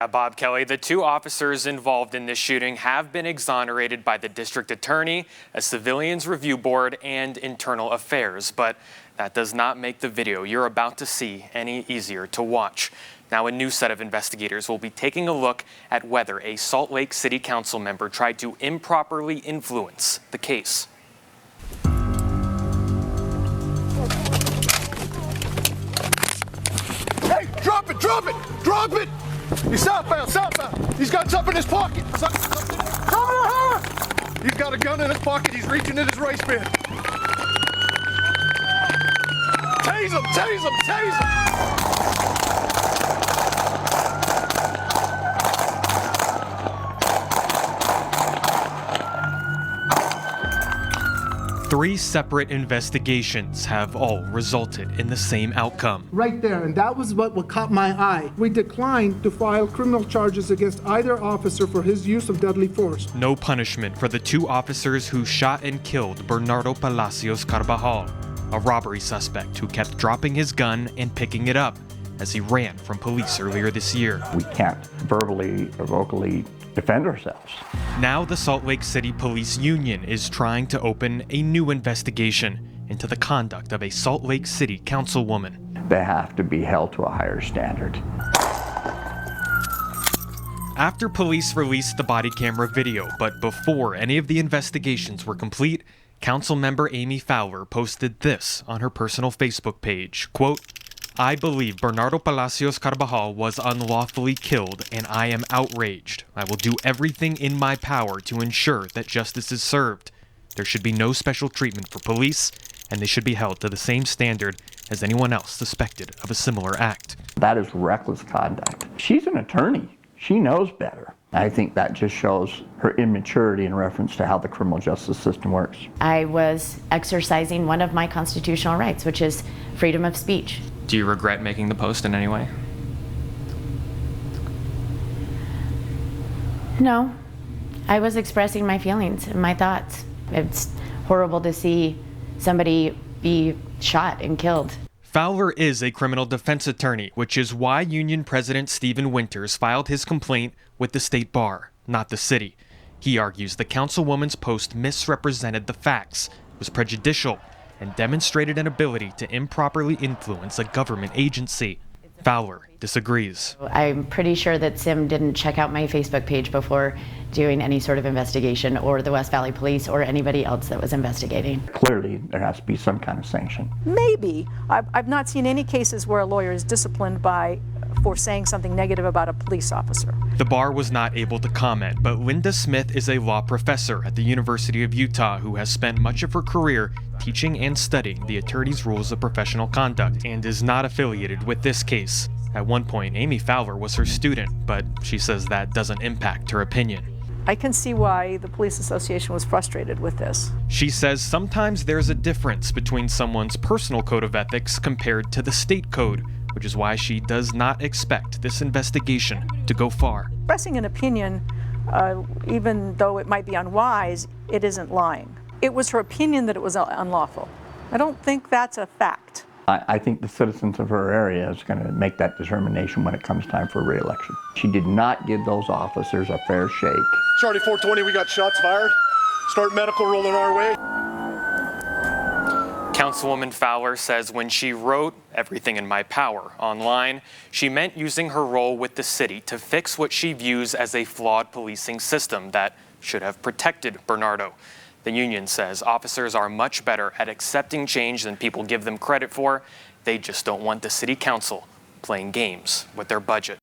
Bob Kelly, the two officers involved in this shooting have been exonerated by the district attorney, a civilians review board, and internal affairs. But that does not make the video you're about to see any easier to watch. Now, a new set of investigators will be taking a look at whether a Salt Lake City Council member tried to improperly influence the case. Hey, drop it, drop it, drop it! He's southbound, southbound. He's got something in his pocket. He's got a gun in his pocket. He's reaching in his waistband. Tase him, tase him, tase him. 3 separate investigations have all resulted in the same outcome. Right there, and that was what caught my eye. We declined to file criminal charges against either officer for his use of deadly force. No punishment for the 2 officers who shot and killed Bernardo Palacios Carvajal, a robbery suspect who kept dropping his gun and picking it up as he ran from police earlier this year. We can't verbally or vocally defend ourselves. Now the Salt Lake City Police Union is trying to open a new investigation into the conduct of a Salt Lake City Councilwoman. They have to be held to a higher standard. After police released the body camera video, but before any of the investigations were complete, Councilmember Amy Fowler posted this on her personal Facebook page, quote, "I believe Bernardo Palacios Carvajal was unlawfully killed, and I am outraged. I will do everything in my power to ensure that justice is served. There should be no special treatment for police, and they should be held to the same standard as anyone else suspected of a similar act." That is reckless conduct. She's an attorney. She knows better. I think that just shows her immaturity in reference to how the criminal justice system works. I was exercising one of my constitutional rights, which is freedom of speech. Do you regret making the post in any way? No, I was expressing my feelings and my thoughts. It's horrible to see somebody be shot and killed. Fowler is a criminal defense attorney, which is why Union President Stephen Winters filed his complaint with the state bar, not the city. He argues the councilwoman's post misrepresented the facts, was prejudicial, and demonstrated an ability to improperly influence a government agency. Fowler disagrees. I'm pretty sure that Sim didn't check out my Facebook page before doing any sort of investigation, or the West Valley Police, or anybody else that was investigating. Clearly, there has to be some kind of sanction. Maybe. I've not seen any cases where a lawyer is disciplined for saying something negative about a police officer. The bar was not able to comment, but Linda Smith is a law professor at the University of Utah who has spent much of her career teaching and studying the attorney's rules of professional conduct and is not affiliated with this case. At one point, Amy Fowler was her student, but she says that doesn't impact her opinion. I can see why the police association was frustrated with this. She says sometimes there's a difference between someone's personal code of ethics compared to the state code, which is why she does not expect this investigation to go far. Expressing an opinion, even though it might be unwise, it isn't lying. It was her opinion that it was unlawful. I don't think that's a fact. I think the citizens of her area is going to make that determination when it comes time for re-election. She did not give those officers a fair shake. Charlie 420, we got shots fired. Start medical rolling our way. Councilwoman Fowler says when she wrote "everything in my power" online, she meant using her role with the city to fix what she views as a flawed policing system that should have protected Bernardo. The union says officers are much better at accepting change than people give them credit for. They just don't want the city council playing games with their budget.